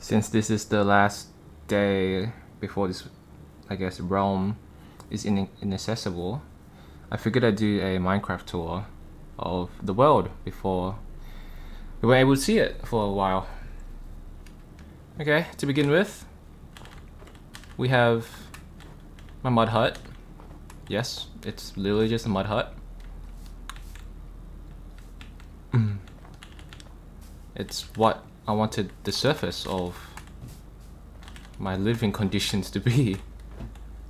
Since this is the last day before this, I guess, realm is inaccessible, I figured I'd do a Minecraft tour of the world before we were able to see it for a while. Okay, to begin with, we have my mud hut. Yes, it's literally just a mud hut. It's what I wanted the surface of my living conditions to be.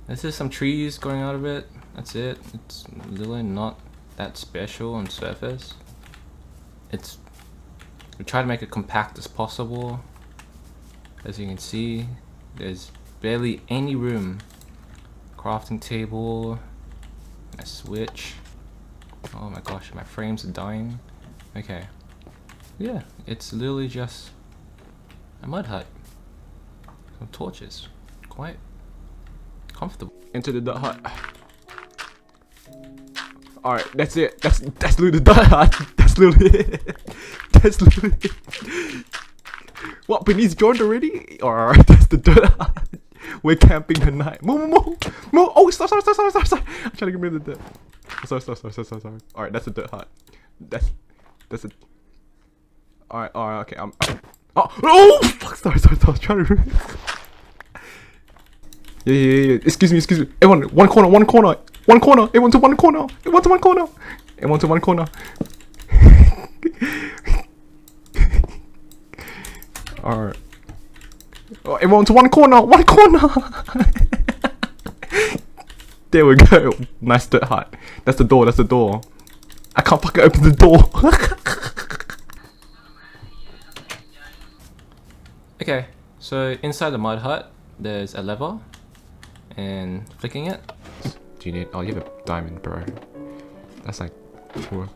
There's just some trees growing out of it. That's it. It's literally not that special on surface. We try to make it compact as possible. As you can see, there's barely any room. Crafting table, a switch. Oh my gosh, my frames are dying. Okay. Yeah, it's literally just a mud hut. Some torches. Quite comfortable. Into the dirt hut. Alright, that's it. That's literally the dirt hut. That's literally it. That's literally it. What, Beneath joined already? Alright, that's the dirt hut. We're camping tonight. Move. Oh, stop. I'm trying to get rid of the dirt. Sorry. Alright, that's the dirt hut. That's it. Alright, okay. Oh, fuck, sorry. I was trying to. Yeah. Excuse me. Everyone, one corner. Everyone to one corner. Alright. Oh, everyone to one corner. There we go. Nice dirt hut. That's the door. I can't fucking open the door. Okay, so inside the mud hut, there's a lever, and flicking it. Do you need? Oh, you have a diamond, bro. That's like 4.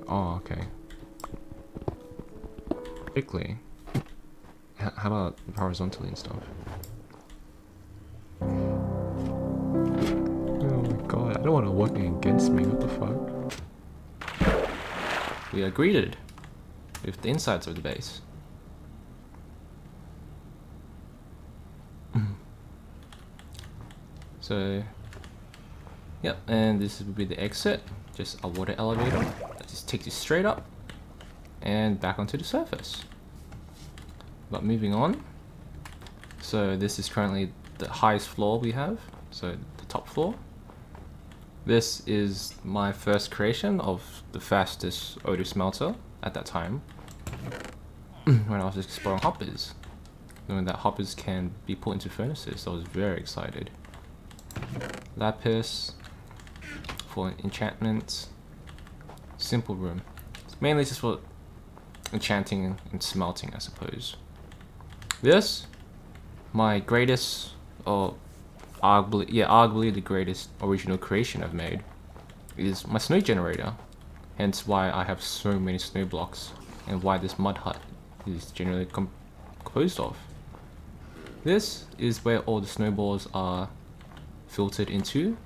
Oh, okay. Quickly. How about horizontally and stuff? Oh my god, I don't want it working against me. What the fuck? We are greeted with the insides of the base. So, yep, and this would be the exit. Just a water elevator that just takes you straight up and back onto the surface. But moving on, so this is currently the highest floor we have, so the top floor. This is my first creation of the fastest auto smelter at that time when I was exploring hoppers. Knowing that hoppers can be put into furnaces, so I was very excited. Lapis for enchantments. Simple room. It's mainly just for enchanting and smelting, I suppose. This, my greatest, or arguably the greatest original creation I've made, is my snow generator. Hence why I have so many snow blocks, and why this mud hut is generally composed of. This is where all the snowballs are filtered into,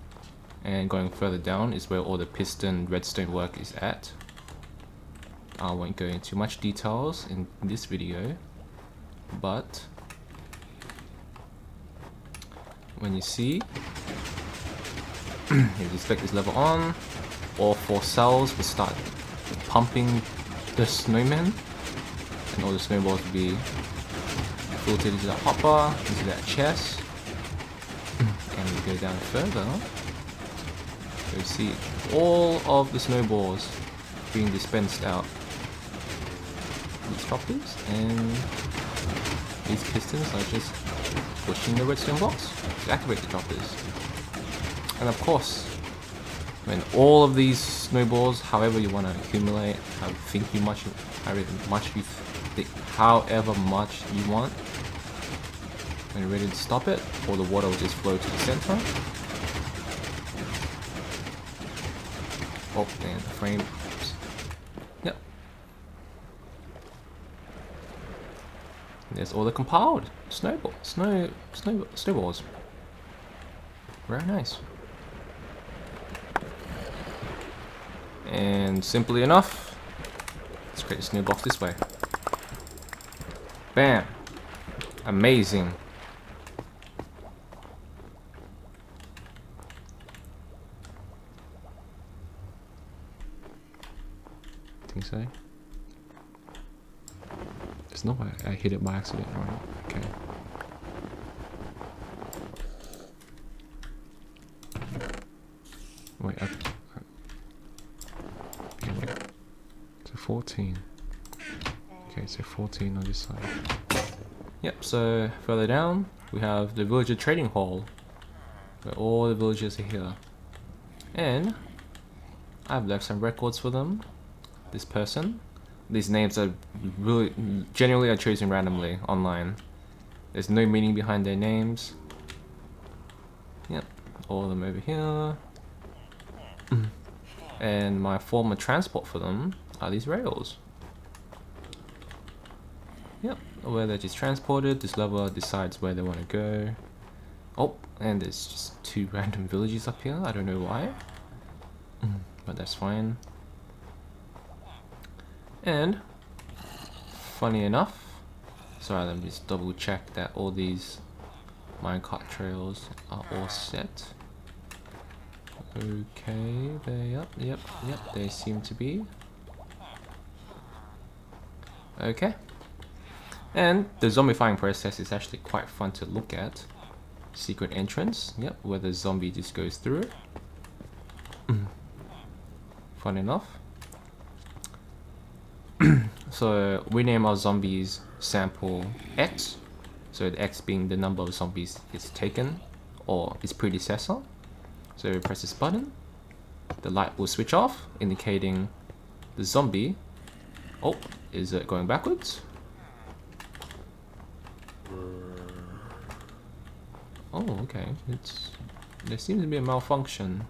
and going further down is where all the piston redstone work is at. I won't go into much details in this video, but when you see, you just click this lever on, all 4 cells will start pumping the snowman, and all the snowballs will be filtered into that hopper, into that chest. And we go down further, so you see all of the snowballs being dispensed out. These choppers and these pistons are just pushing the redstone blocks to activate the choppers. And of course, when all of these snowballs, however you want to accumulate, however much you want, when you're ready to stop it, all the water will just flow to the center. Oh, and the frame. Oops. Yep. And there's all the compiled snowballs. Very nice. And simply enough, let's create a snow box this way. Bam! Amazing. Think so? There's no way I hit it by accident, right? Okay. Wait, okay, wait. So 14. Okay, so 14 on this side. Yep, so further down, we have the villager trading hall, where all the villagers are here. And I've left some records for them. This person. These names are really, generally are chosen randomly online. There's no meaning behind their names. Yep, all of them over here. And my form of transport for them are these rails. Yep, where they're just transported. This level decides where they want to go. Oh, and there's just 2 random villages up here. I don't know why. But that's fine. And funny enough, sorry, let me just double check that all these minecart trails are all set. Okay, yep, they seem to be. Okay. And the zombifying process is actually quite fun to look at. Secret entrance, yep, where the zombie just goes through. Fun enough. So we name our zombies sample X. So the X being the number of zombies it's taken, or its predecessor. So we press this button, the light will switch off, indicating the zombie. Oh, is it going backwards? Oh, okay. There seems to be a malfunction.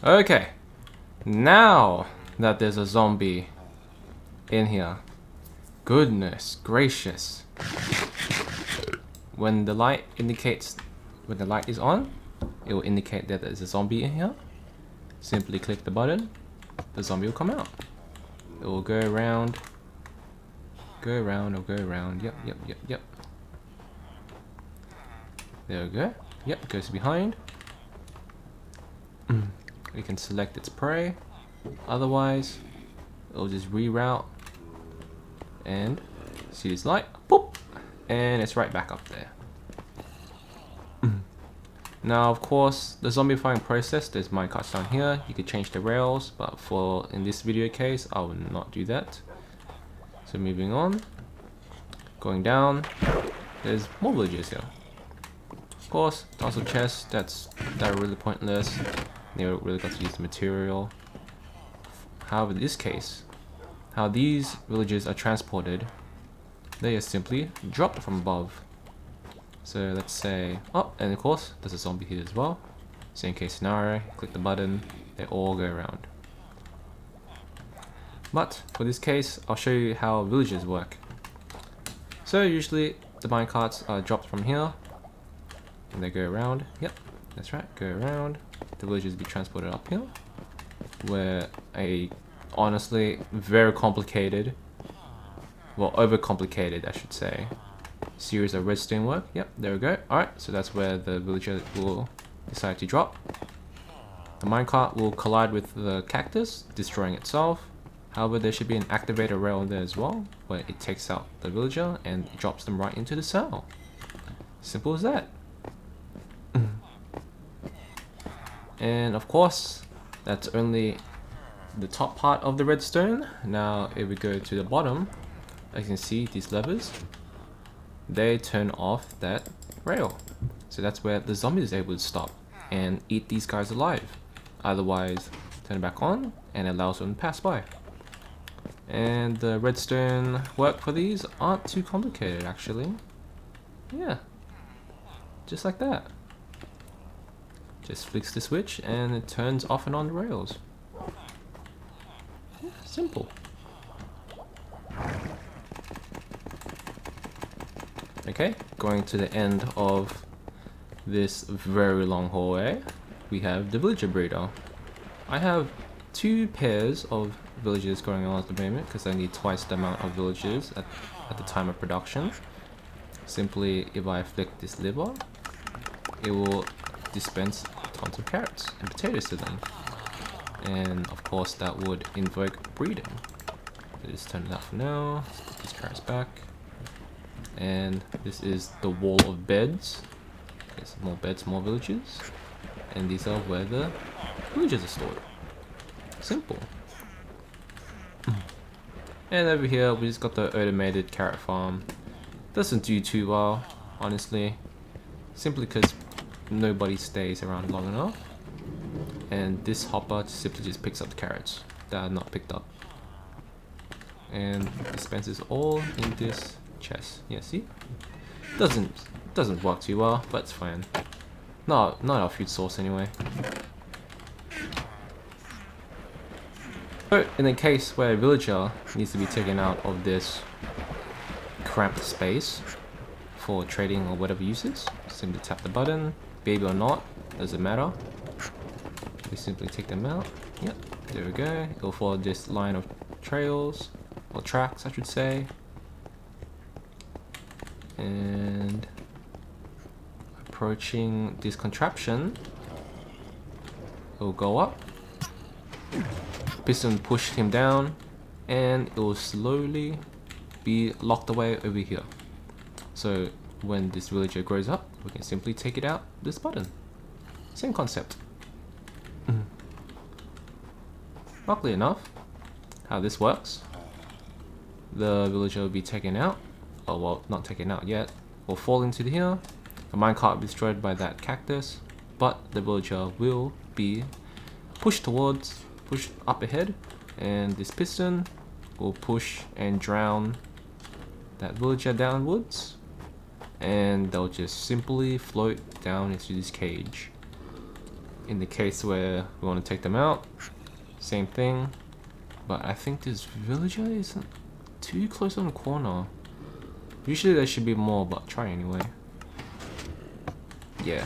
Okay. Now that there's a zombie in here. Goodness gracious. When the light is on, it will indicate that there's a zombie in here. Simply click the button, the zombie will come out. It will go around, or go around. Yep. There we go. Yep, it goes behind. We can select its prey. Otherwise, it'll just reroute. And see this light? Boop! And it's right back up there. Now, of course, the zombifying process, there's minecarts down here. You could change the rails, but in this video case, I will not do that. So moving on, going down, there's more villages here. Of course, tons of chests that are really pointless. They really got to use the material. However, in this case, how these villages are transported, they are simply dropped from above. So let's say, oh, and of course, there's a zombie here as well. Same case scenario, click the button, they all go around. But for this case, I'll show you how villages work. So usually the minecarts are dropped from here, and they go around. Yep, that's right, go around. The villages be transported up here, where a honestly very complicated, well, overcomplicated I should say, series of redstone work. Yep, there we go. Alright, so that's where the villager will decide to drop. The minecart will collide with the cactus, destroying itself. However, there should be an activator rail there as well, where it takes out the villager and drops them right into the cell. Simple as that. And of course, that's only the top part of the redstone. Now, if we go to the bottom, as you can see these levers, they turn off that rail. So that's where the zombie is able to stop and eat these guys alive. Otherwise, turn it back on and it allows them to pass by. And the redstone work for these aren't too complicated actually. Yeah, just like that. Just flicks the switch and it turns off and on the rails. Yeah, simple. Okay, going to the end of this very long hallway, we have the villager breeder. I have 2 pairs of villagers going on at the moment because I need twice the amount of villagers at the time of production. simply if I flick this lever, it will dispense tons of carrots and potatoes to them. And of course that would invoke breeding. So just turn it out for now. Let's put these carrots back. And this is the wall of beds. There's more beds, more villages. And these are where the villages are stored. Simple. And over here we just got the automated carrot farm. Doesn't do too well, honestly. Simply because nobody stays around long enough. And this hopper simply just picks up the carrots that are not picked up. And dispenses all in this chest. Yeah, see? Doesn't work too well, but it's fine. Not our food source anyway. So in the case where a villager needs to be taken out of this cramped space for trading or whatever uses, simply tap the button, baby or not, doesn't matter. We simply take them out. Yep, there we go. It'll follow this line of trails, or tracks I should say. And approaching this contraption, it'll go up. Piston pushed him down, and it will slowly be locked away over here. So when this villager grows up, we can simply take it out this button. Same concept. Luckily enough, how this works, the villager will be taken out. Oh well, not taken out yet. Will fall into here. The minecart will be destroyed by that cactus, but the villager will be pushed up ahead, and this piston will push and drown that villager downwards, and they'll just simply float down into this cage. In the case where we want to take them out, same thing, but I think this villager isn't too close on the corner. Usually there should be more, but try anyway. Yeah.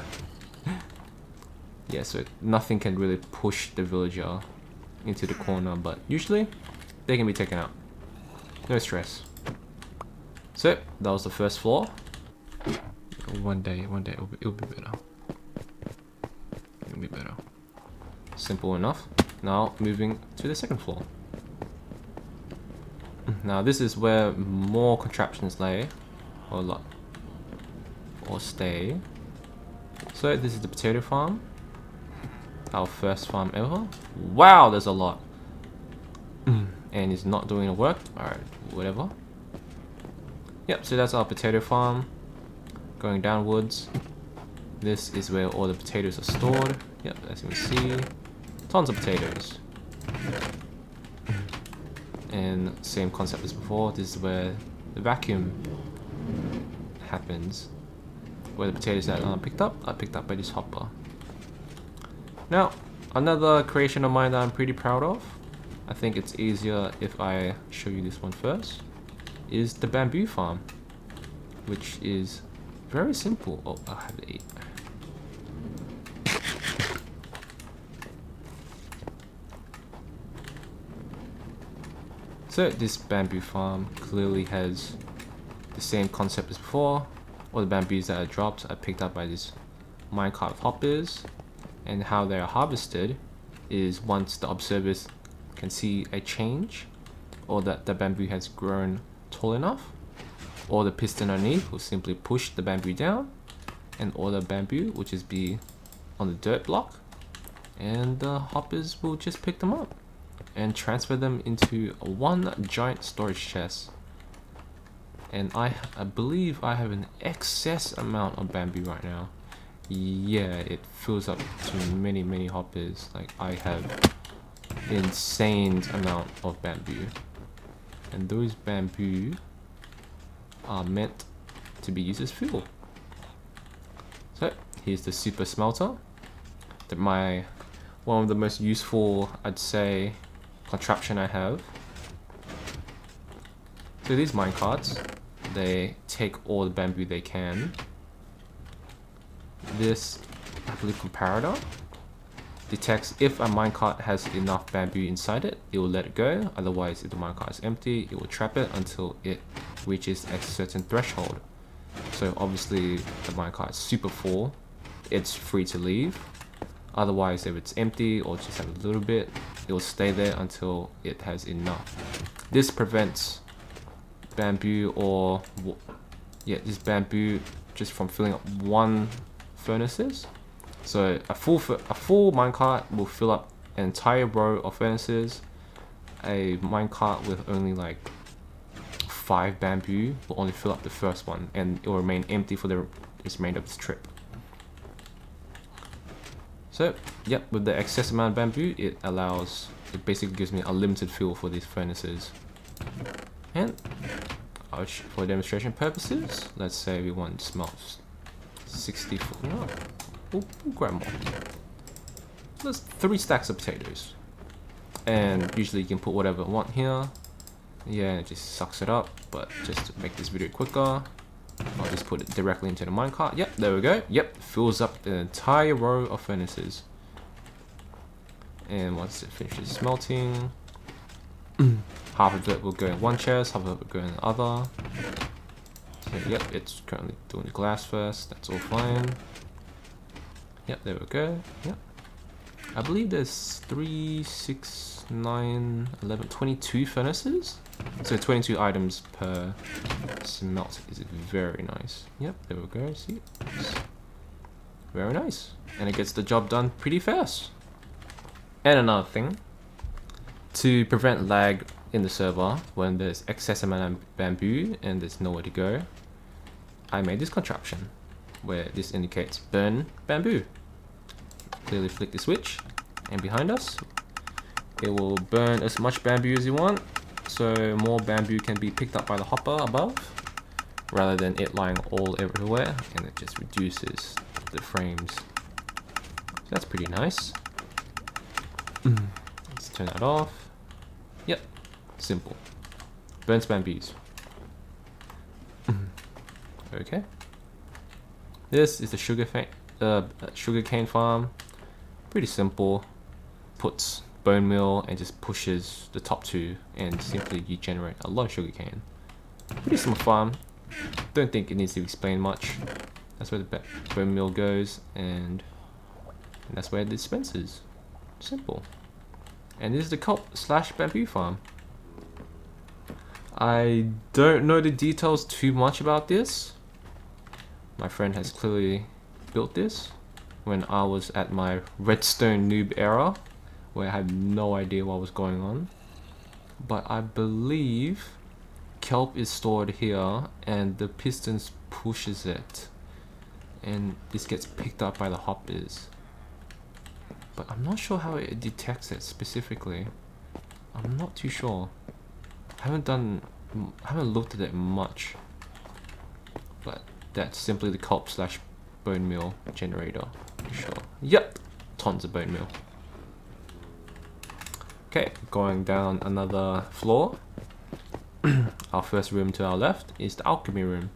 Yeah, so nothing can really push the villager into the corner, but usually they can be taken out. No stress. So that was the first floor. One day it'll be better. It'll be better. Simple enough. Now moving to the second floor. Now this is where more contraptions lay, or stay. So this is the potato farm. Our first farm ever. Wow, there's a lot. And it's not doing the work. Alright, whatever. Yep, so that's our potato farm. Going downwards. This is where all the potatoes are stored. Yep, as you can see. Tons of potatoes. And same concept as before. This is where the vacuum happens. Where the potatoes that are picked up are picked up by this hopper. Now, another creation of mine that I'm pretty proud of, I think it's easier if I show you this one first, is the bamboo farm, which is very simple. Oh, I have to eat. So this bamboo farm clearly has the same concept as before. All the bamboos that are dropped are picked up by this minecart of hoppers. And how they are harvested is once the observers can see a change, or that the bamboo has grown tall enough, or the piston underneath will simply push the bamboo down, and all the bamboo will just be on the dirt block, and the hoppers will just pick them up and transfer them into one giant storage chest. And I believe I have an excess amount of bamboo right now. Yeah, it fills up to many hoppers. Like, I have insane amount of bamboo, and those bamboo are meant to be used as fuel. So here's the super smelter. One of the most useful, I'd say, contraption I have. So these minecarts, they take all the bamboo they can. This, I believe, comparator detects if a minecart has enough bamboo inside it, it will let it go. Otherwise, if the minecart is empty, it will trap it until it reaches a certain threshold. So obviously the minecart is super full, it's free to leave. Otherwise, if it's empty or just have a little bit, it will stay there until it has enough. This prevents bamboo or this bamboo just from filling up one furnaces. So a full minecart will fill up an entire row of furnaces. A minecart with only like 5 bamboo will only fill up the first one, and it will remain empty for the remainder of this trip. So, yep, with the excess amount of bamboo, it basically gives me unlimited fuel for these furnaces. And for demonstration purposes, let's say we want to smelt 64. No, we'll grab more. That's 3 stacks of potatoes. And usually you can put whatever you want here. Yeah, it just sucks it up, but just to make this video quicker, I'll just put it directly into the minecart. Yep, there we go. Yep, fills up the entire row of furnaces. And once it finishes smelting, half of it will go in one chest, half of it will go in the other. So yep, it's currently doing the glass first. That's all fine. Yep, there we go. Yep. I believe there's 3, 6, 9, 11, 22 furnaces. So 22 items per smelt is very nice. Yep, there we go. See, very nice, and it gets the job done pretty fast. And another thing, to prevent lag in the server when there's excess amount of bamboo and there's nowhere to go, I made this contraption where this indicates burn bamboo. Clearly flick the switch, and behind us it will burn as much bamboo as you want, so more bamboo can be picked up by the hopper above rather than it lying all everywhere, and it just reduces the frames. So that's pretty nice. Let's turn that off. Yep, simple. Burns bamboos. Okay. This is the sugarcane farm. Pretty simple. Puts bone meal and just pushes the top 2, and simply you generate a lot of sugarcane. Pretty simple farm. Don't think it needs to explain much. That's where the bone meal goes, and that's where it dispenses. Simple. And this is the kelp/bamboo farm. I don't know the details too much about this. My friend has clearly built this when I was at my redstone noob era, where I had no idea what was going on. But I believe kelp is stored here and the pistons pushes it, and this gets picked up by the hoppers. But I'm not sure how it detects it specifically. I'm not too sure. I haven't looked at it much. But that's simply the kelp/bone meal generator. Sure. Yep, tons of bone meal. Okay, going down another floor. Our first room to our left is the alchemy room,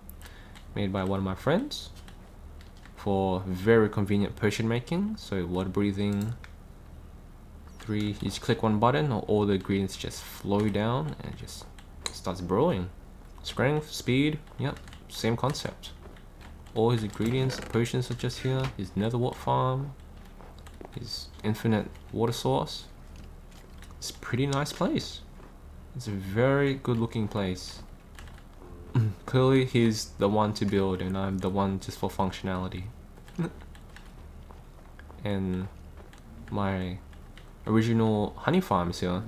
made by one of my friends for very convenient potion making. So water breathing. 3, you just click one button, all the ingredients just flow down and it just starts brewing. Strength, speed, yep, same concept. All his ingredients, potions are just here. His nether wart farm, his infinite water source. It's a pretty nice place. It's a very good looking place. Clearly he's the one to build and I'm the one just for functionality. And my original honey farm is here.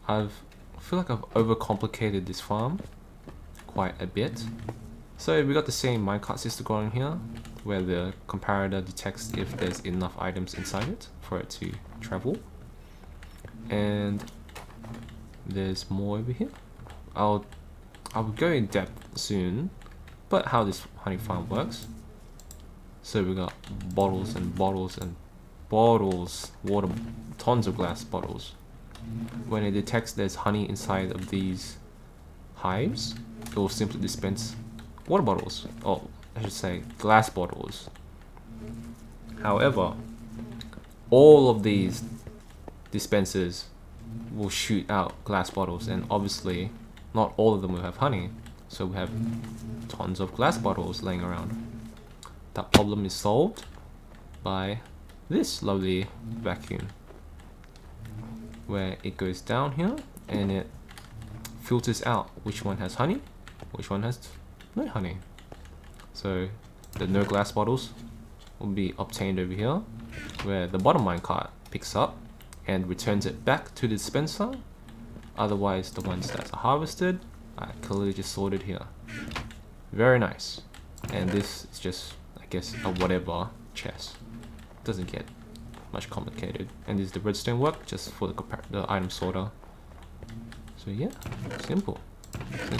I feel like I've overcomplicated this farm quite a bit. So we got the same minecart system going here, where the comparator detects if there's enough items inside it for it to travel. And there's more over here. I'll go in depth soon, but how this honey farm works. So we got bottles and bottles and bottles, water, tons of glass bottles. When it detects there's honey inside of these hives, it will simply dispense water bottles, or I should say glass bottles. However, all of these dispensers will shoot out glass bottles, and obviously not all of them will have honey. So we have tons of glass bottles laying around. That problem is solved by this lovely vacuum, where it goes down here and it filters out which one has honey, which one has no honey. So the no glass bottles will be obtained over here, where the bottom minecart picks up and returns it back to the dispenser. Otherwise, the ones that are harvested are clearly just sorted here. Very nice. And this is just, I guess, a whatever chest. Doesn't get much complicated. And this is the redstone work, just for the item sorter. So yeah, simple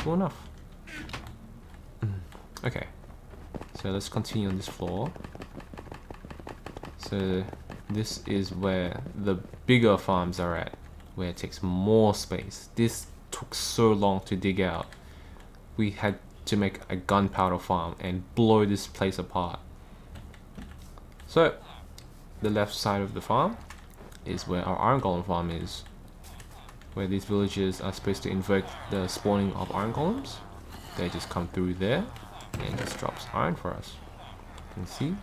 enough. Okay, so let's continue on this floor. So this is where the bigger farms are at, where it takes more space. This took so long to dig out. We had to make a gunpowder farm and blow this place apart. So the left side of the farm is where our iron golem farm is, where these villagers are supposed to invoke the spawning of iron golems. They just come through there and just drops iron for us. You can see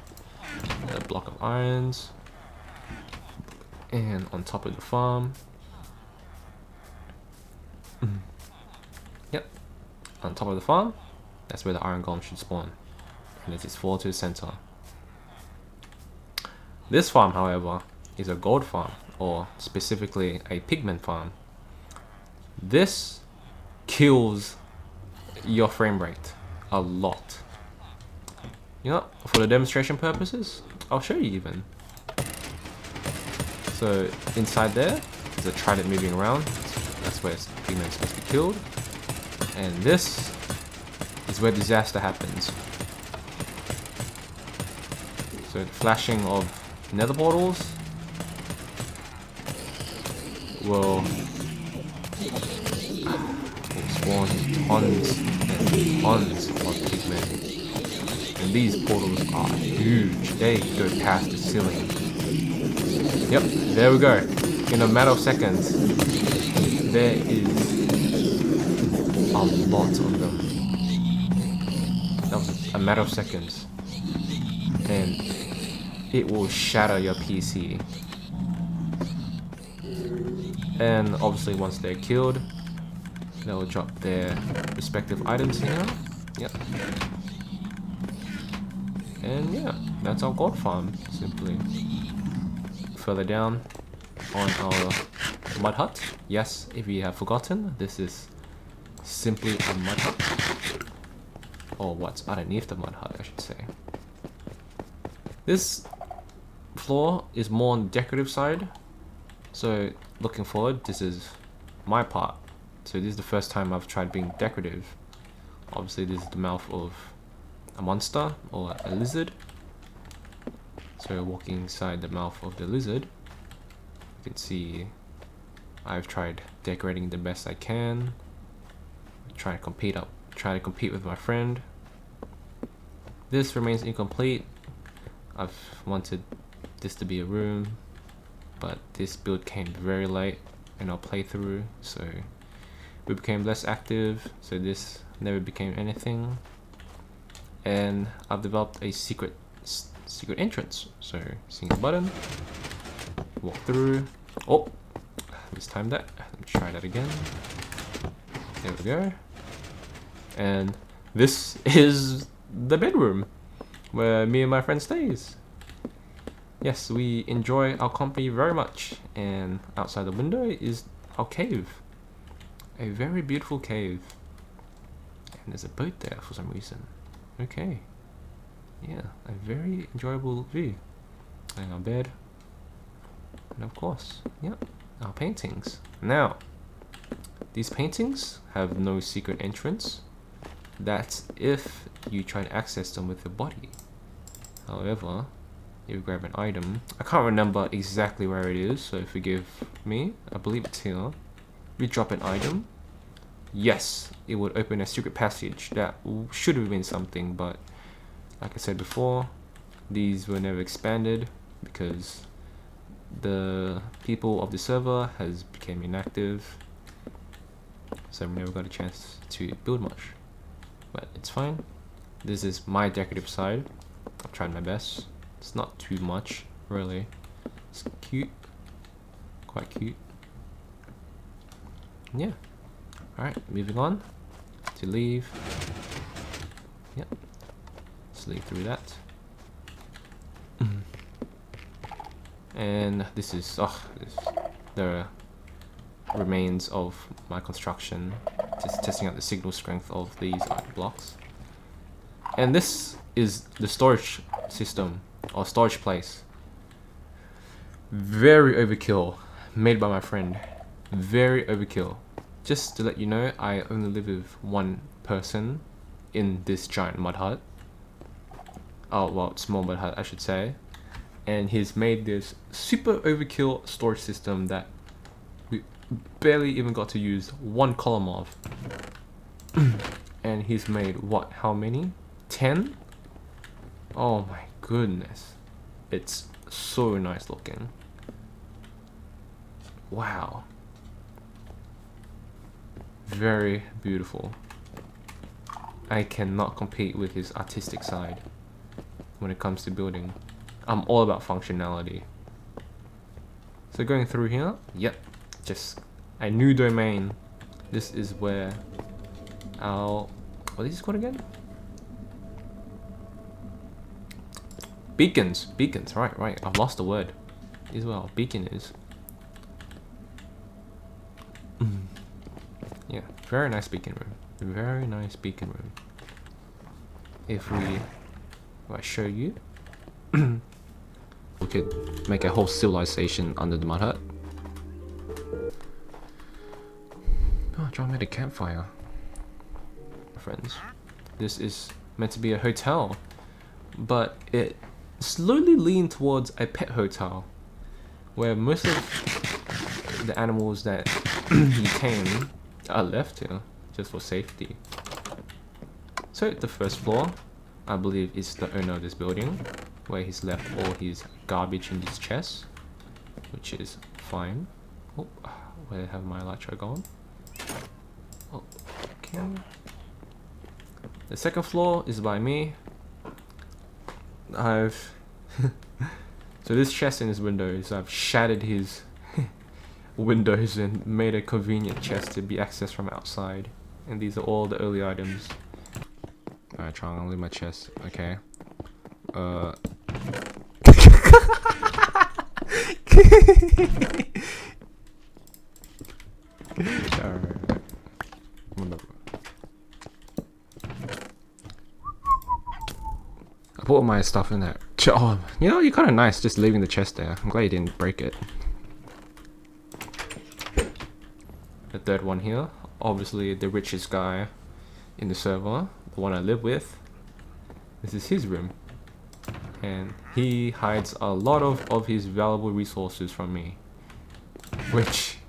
a block of irons, and on top of the farm, yep, on top of the farm, that's where the iron golem should spawn, and it just fall to the center. This farm, however, is a gold farm, or specifically a pigment farm. This kills your frame rate a lot. You know, for the demonstration purposes, I'll show you even. So inside there is a trident moving around. That's where pigment is supposed to be killed. And this is where disaster happens. So the flashing of nether portals will spawn tons and tons of pigment. And these portals are huge. They go past the ceiling. Yep, there we go. In a matter of seconds, there is a lot of them. That was a matter of seconds. And it will shatter your PC. And obviously once they're killed, they'll drop their respective items here. Yep. And yeah, that's our gold farm, simply. Further down on our mud hut. Yes, if you have forgotten, this is simply a mud hut. Or what's underneath the mud hut, I should say. This floor is more on the decorative side. So looking forward, this is my part. So this is the first time I've tried being decorative. Obviously this is the mouth of a monster or a lizard. So walking inside the mouth of the lizard, you can see I've tried decorating the best I can. Try to compete with my friend. This remains incomplete. I've wanted this to be a room, but this build came very late in our playthrough, so we became less active, so this never became anything. And I've developed a secret entrance. So seeing the button, walk through. Oh, mistimed that. Let me try that again. There we go. And this is the bedroom where me and my friend stays. Yes, we enjoy our company very much. And outside the window is our cave. A very beautiful cave. And there's a boat there for some reason. Okay. Yeah, a very enjoyable view. And our bed. And of course, yeah, our paintings. Now, these paintings have no secret entrance. That's if you try to access them with your body. However, if you grab an item, I can't remember exactly where it is, so forgive me. I believe it's here. We drop an item. Yes, it would open a secret passage. That should have been something, but like I said before, these were never expanded because the people of the server has become inactive, so we never got a chance to build much. it's fine. This is my decorative side. I've tried my best. It's not too much, really. It's cute. Quite cute. Yeah. Alright, moving on. To leave. Yep. Let's leave through that. And this is the remains of my construction. Just testing out the signal strength of these blocks. And this is the storage system or storage place. Very overkill, made by my friend. Very overkill. Just to let you know, I only live with one person in this giant mud hut. Oh well, small mud hut I should say. And he's made this super overkill storage system that we barely even got to use one column of. And he's made what, how many? 10? Oh my goodness. It's so nice looking. Wow. Very beautiful. I cannot compete with his artistic side when it comes to building. I'm all about functionality. So going through here, yep, just a new domain. This is where our, what is this called again? Beacons, right. I've lost the word. This is where our beacon is. Yeah, very nice beacon room. Very nice beacon room. If I show you, we could make a whole civilization under the mud hut. Oh, John made a campfire. Friends, this is meant to be a hotel, but it slowly leaned towards a pet hotel, where most of the animals that you tame are left here just for safety. So the first floor, I believe, is the owner of this building, where he's left all his garbage in his chest, which is fine. Oh, where have my electro gone? Oh, okay. The second floor is by me. I've so this chest in his windows, I've shattered his windows and made a convenient chest to be accessed from outside. And these are all the early items. Alright, try and leave my chest. Okay. Alright. I put all my stuff in there. Oh, you know, you're kind of nice just leaving the chest there. I'm glad you didn't break it. The third one here, obviously the richest guy in the server, the one I live with. This is his room, and he hides a lot of his valuable resources from me, which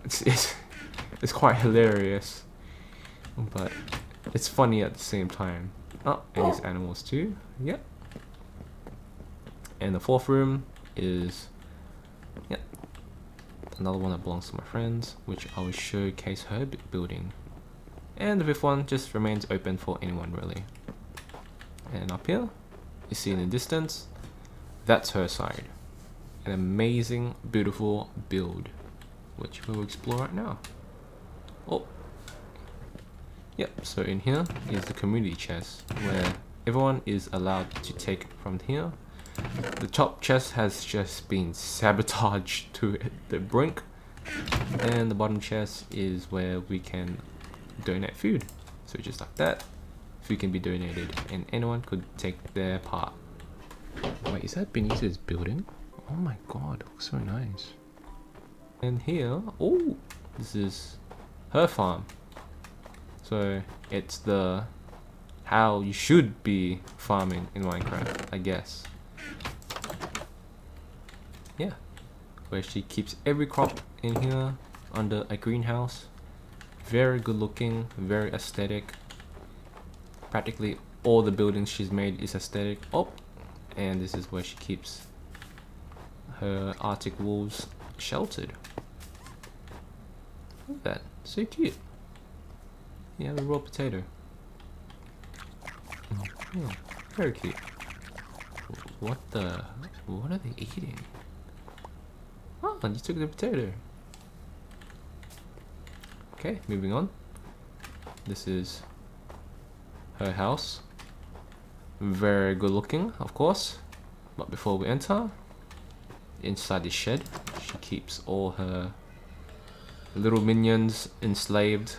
it's quite hilarious, but it's funny at the same time. Oh, and his animals too. Yep. And the fourth room is, yep, another one that belongs to my friends, which I will showcase her building. And the fifth one just remains open for anyone really. And up here, you see in the distance, that's her side. An amazing, beautiful build, which we'll explore right now. Oh, yep, so in here is the community chest, where everyone is allowed to take from here. The top chest has just been sabotaged to the brink, and the bottom chest is where we can donate food. So just like that, food can be donated and anyone could take their part. Wait, is that Benito's building? Oh my god, it looks so nice. And here, oh, this is her farm. So it's the how you should be farming in Minecraft, I guess. Yeah, where she keeps every crop in here under a greenhouse. Very good looking, very aesthetic. Practically all the buildings she's made is aesthetic. Oh, and this is where she keeps her Arctic wolves sheltered. Look at that, so cute. You have a raw potato. Oh, very cute. What the? What are they eating? Oh, and you took the potato. Okay, moving on. This is her house. Very good looking, of course. But before we enter, inside the shed, she keeps all her little minions enslaved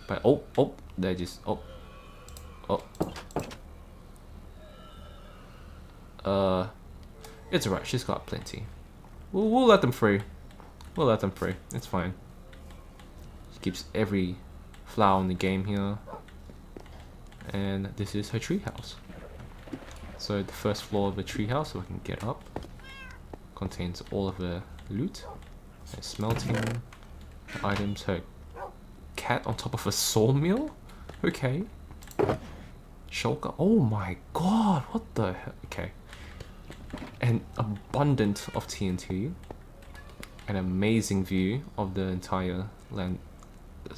by they're just it's alright, she's got plenty. We'll let them free. We'll let them free. It's fine. She keeps every flower in the game here. And this is her treehouse. So the first floor of the treehouse, so I can get up, contains all of the loot, and smelting items. Her cat on top of a sawmill. Okay. Shulker. Oh my god! What the hell? Okay. An abundant of TNT. An amazing view of the entire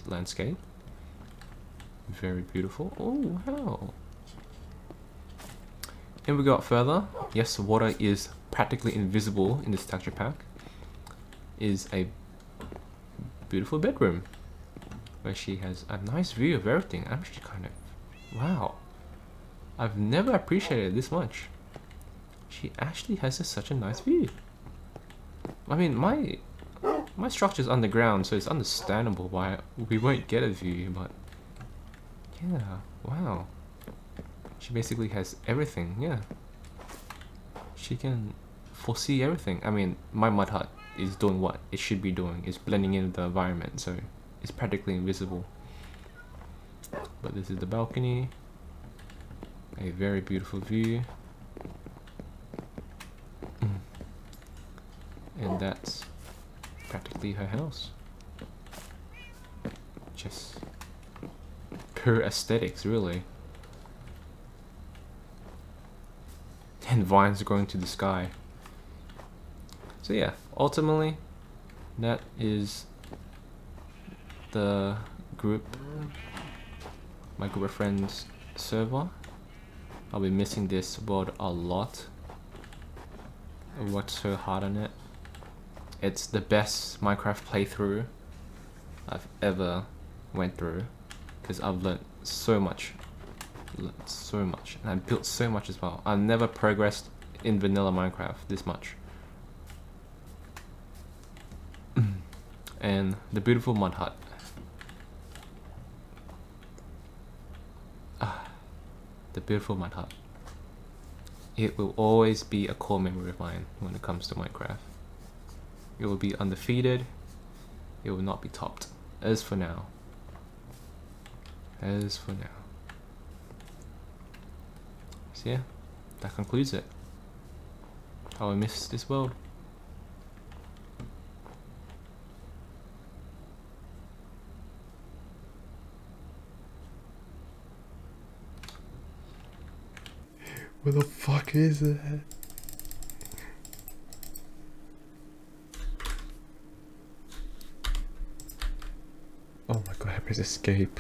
landscape. Very beautiful. Oh wow. And we got further. Yes, water is practically invisible in this texture pack. Is a beautiful bedroom where she has a nice view of everything. I'm actually kind of wow. I've never appreciated it this much. She actually has such a nice view. I mean, my structure's underground, so it's understandable why we won't get a view, but yeah, wow. She basically has everything, yeah. She can foresee everything. I mean, my mud hut is doing what it should be doing. It's blending in the environment, so it's practically invisible. But this is the balcony. A very beautiful view. And that's practically her house. Just pure aesthetics, really. And vines growing to the sky. So yeah, ultimately, that is the group, my group of friends server. I'll be missing this world a lot. I worked so hard on it. It's the best Minecraft playthrough I've ever went through, because I've learned so much. And I built so much as well. I've never progressed in vanilla Minecraft this much. And the beautiful mud hut. The beautiful mud hut. It will always be a core memory of mine when it comes to Minecraft. It will be undefeated. It will not be topped. As for now. As for now. So yeah, that concludes it. How I miss this world. What the fuck is that? Oh my god, I pressed escape.